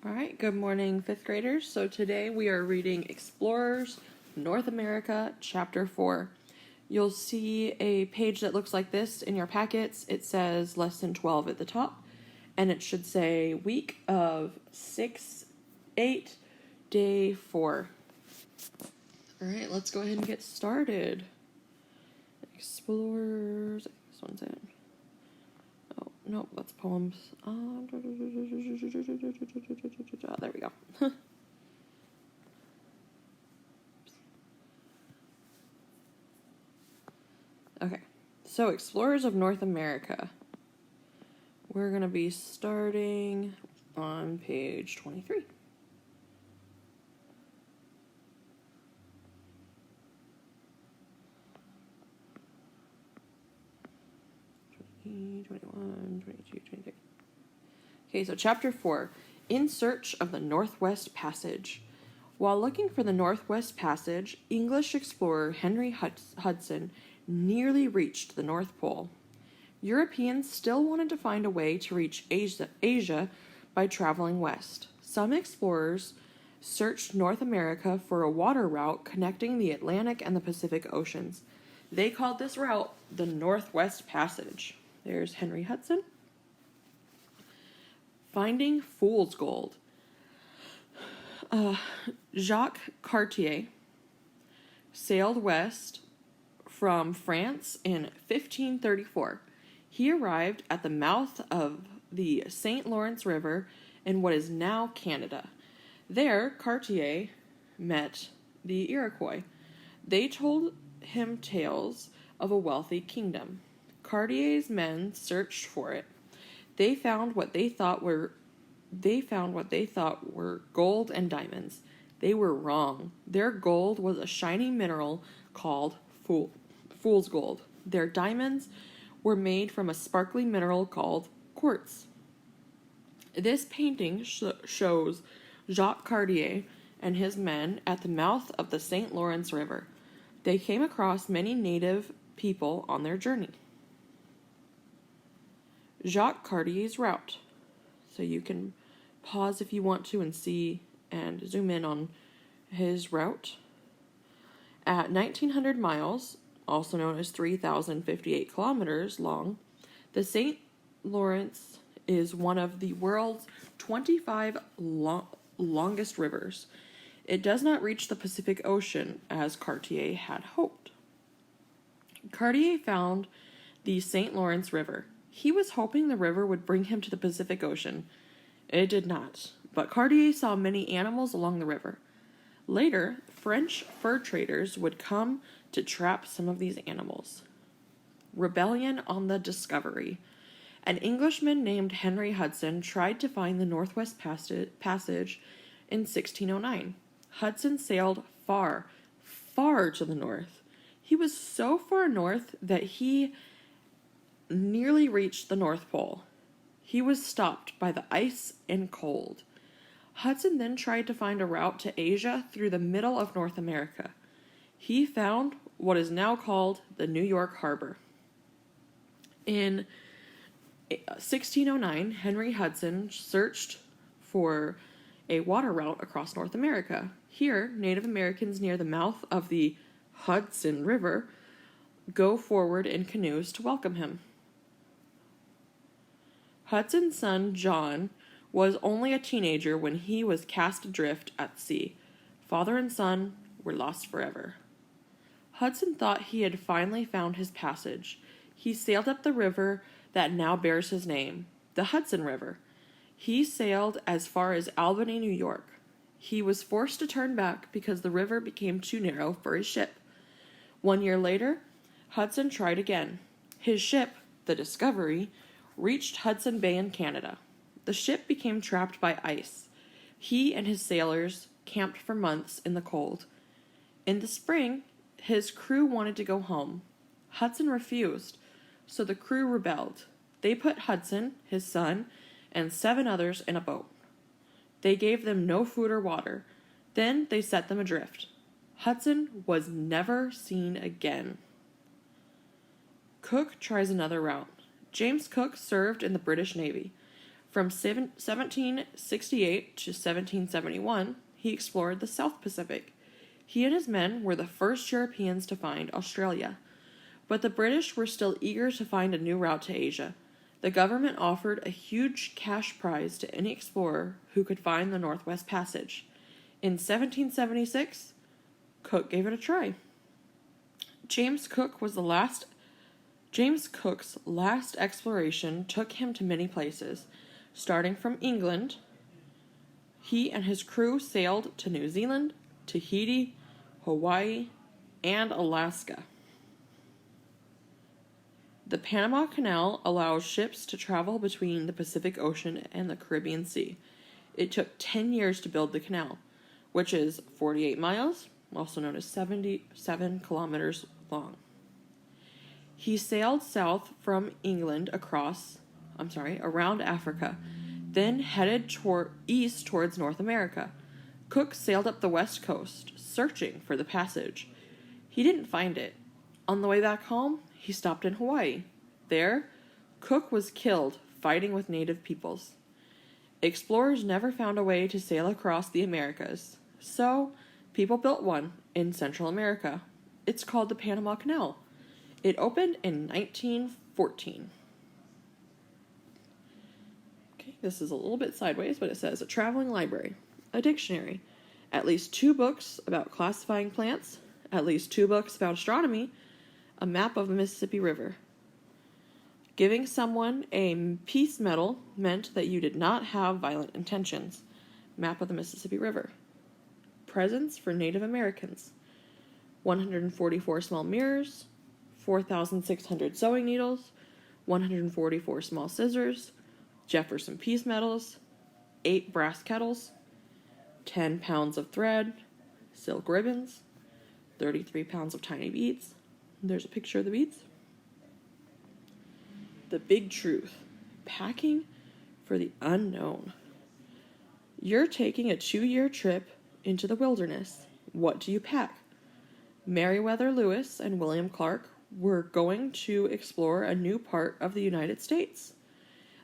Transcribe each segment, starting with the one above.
All right, good morning, fifth graders. So today we are reading Explorers North America, Chapter 4. You'll see a page that looks like this in your packets. It says Lesson 12 at the top, and it should say Week of 6-8, Day 4. All right, let's go ahead and get started. Explorers, this one's it. Oh, no, that's poems. There we go. Okay, so Explorers of North America. We're going to be starting on page 23. Okay, so chapter 4, In Search of the Northwest Passage. While looking for the Northwest Passage, English explorer Henry Hudson nearly reached the North Pole. Europeans still wanted to find a way to reach Asia by traveling west. Some explorers searched North America for a water route connecting the Atlantic and the Pacific Oceans. They called this route the Northwest Passage. There's Henry Hudson. Finding Fool's Gold. Jacques Cartier sailed west from France in 1534. He arrived at the mouth of the St. Lawrence River in what is now Canada. There, Cartier met the Iroquois. They told him tales of a wealthy kingdom. Cartier's men searched for it. They found what they thought were gold and diamonds. They were wrong. Their gold was a shiny mineral called fool's gold. Their diamonds were made from a sparkly mineral called quartz. This painting shows Jacques Cartier and his men at the mouth of the St. Lawrence River. They came across many native people on their journey. Jacques Cartier's route. So you can pause if you want to and see and zoom in on his route. At 1,900 miles, also known as 3,058 kilometers long, the St. Lawrence is one of the world's 25 longest rivers. It does not reach the Pacific Ocean as Cartier had hoped. Cartier found the St. Lawrence River. He was hoping the river would bring him to the Pacific Ocean. It did not, but Cartier saw many animals along the river. Later, French fur traders would come to trap some of these animals. Rebellion on the Discovery. An Englishman named Henry Hudson tried to find the Northwest Passage in 1609. Hudson sailed far, far to the north. He was so far north that he nearly reached the North Pole. He was stopped by the ice and cold. Hudson then tried to find a route to Asia through the middle of North America. He found what is now called the New York Harbor. In 1609, Henry Hudson searched for a water route across North America. Here, Native Americans near the mouth of the Hudson River go forward in canoes to welcome him. Hudson's son, John, was only a teenager when he was cast adrift at sea. Father and son were lost forever. Hudson thought he had finally found his passage. He sailed up the river that now bears his name, the Hudson River. He sailed as far as Albany, New York. He was forced to turn back because the river became too narrow for his ship. 1 year later, Hudson tried again. His ship, the Discovery, reached Hudson Bay in Canada. The ship became trapped by ice. He and his sailors camped for months in the cold. In the spring, his crew wanted to go home. Hudson refused, so the crew rebelled. They put Hudson, his son, and 7 others in a boat. They gave them no food or water. Then they set them adrift. Hudson was never seen again. Cook tries another route. James Cook served in the British Navy. From 1768 to 1771, he explored the South Pacific. He and his men were the first Europeans to find Australia. But the British were still eager to find a new route to Asia. The government offered a huge cash prize to any explorer who could find the Northwest Passage. In 1776, Cook gave it a try. James Cook's last exploration took him to many places. Starting from England, he and his crew sailed to New Zealand, Tahiti, Hawaii, and Alaska. The Panama Canal allows ships to travel between the Pacific Ocean and the Caribbean Sea. It took 10 years to build the canal, which is 48 miles, also known as 77 kilometers long. He sailed south from England around Africa, then headed east towards North America. Cook sailed up the west coast, searching for the passage. He didn't find it. On the way back home, he stopped in Hawaii. There, Cook was killed fighting with native peoples. Explorers never found a way to sail across the Americas, so people built one in Central America. It's called the Panama Canal. It opened in 1914. Okay, this is a little bit sideways, but it says a traveling library, a dictionary, at least 2 books about classifying plants, at least 2 books about astronomy, a map of the Mississippi River. Giving someone a peace medal meant that you did not have violent intentions. Map of the Mississippi River. Presents for Native Americans. 144 small mirrors, 4,600 sewing needles, 144 small scissors, Jefferson Peace Medals, 8 brass kettles, 10 pounds of thread, silk ribbons, 33 pounds of tiny beads. There's a picture of the beads. The big truth. Packing for the unknown. You're taking a 2-year trip into the wilderness. What do you pack? Meriwether Lewis and William Clark were going to explore a new part of the United States.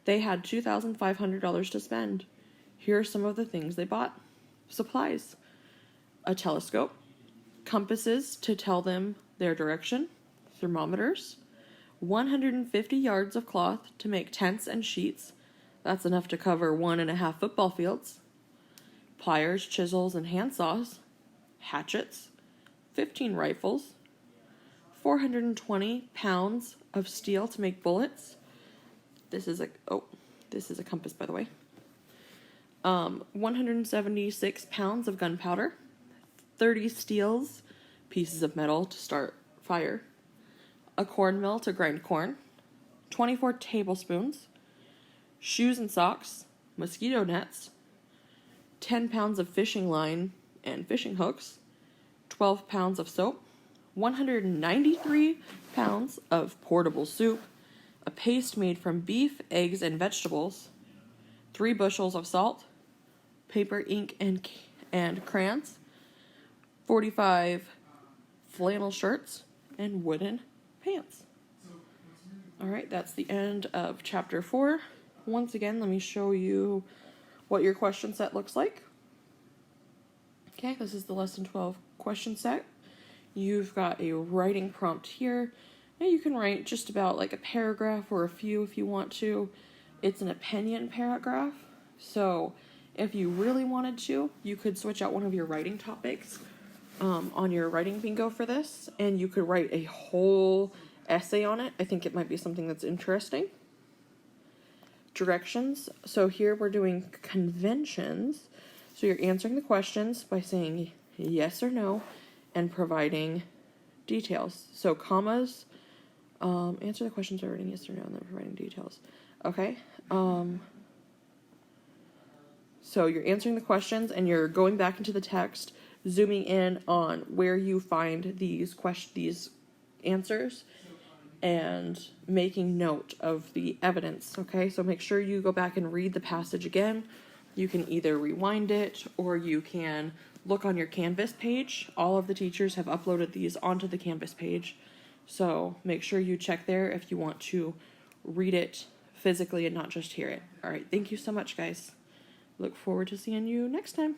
They had $2,500 to spend. Here are some of the things they bought. Supplies. A telescope. Compasses to tell them their direction. Thermometers. 150 yards of cloth to make tents and sheets. That's enough to cover 1.5 football fields. Pliers, chisels, and handsaws. Hatchets. 15 rifles. 420 pounds of steel to make bullets. This is a compass, by the way. 176 pounds of gunpowder. 30 steels, pieces of metal to start fire. A corn mill to grind corn, 24 tablespoons, shoes and socks, mosquito nets, 10 pounds of fishing line and fishing hooks, 12 pounds of soap, 193 pounds of portable soup, a paste made from beef, eggs, and vegetables, 3 bushels of salt, paper, ink, and crayons, 45 flannel shirts, and wooden pants. Alright, that's the end of chapter 4. Once again, let me show you what your question set looks like. Okay, this is the lesson 12 question set. You've got a writing prompt here. Now you can write just about like a paragraph or a few if you want to. It's an opinion paragraph, so if you really wanted to, you could switch out one of your writing topics on your writing bingo for this, and you could write a whole essay on it. I think it might be something that's interesting. Directions. So here we're doing conventions. So you're answering the questions by saying yes or no and providing details. So commas, answer the questions by writing yes or no and then providing details. Okay. So you're answering the questions and you're going back into the text, zooming in on where you find these answers and making note of the evidence. Okay, so make sure you go back and read the passage again. You can either rewind it or you can look on your Canvas page. All of the teachers have uploaded these onto the Canvas page, so make sure you check there if you want to read it physically and not just hear it. All right, thank you so much, guys. Look forward to seeing you next time.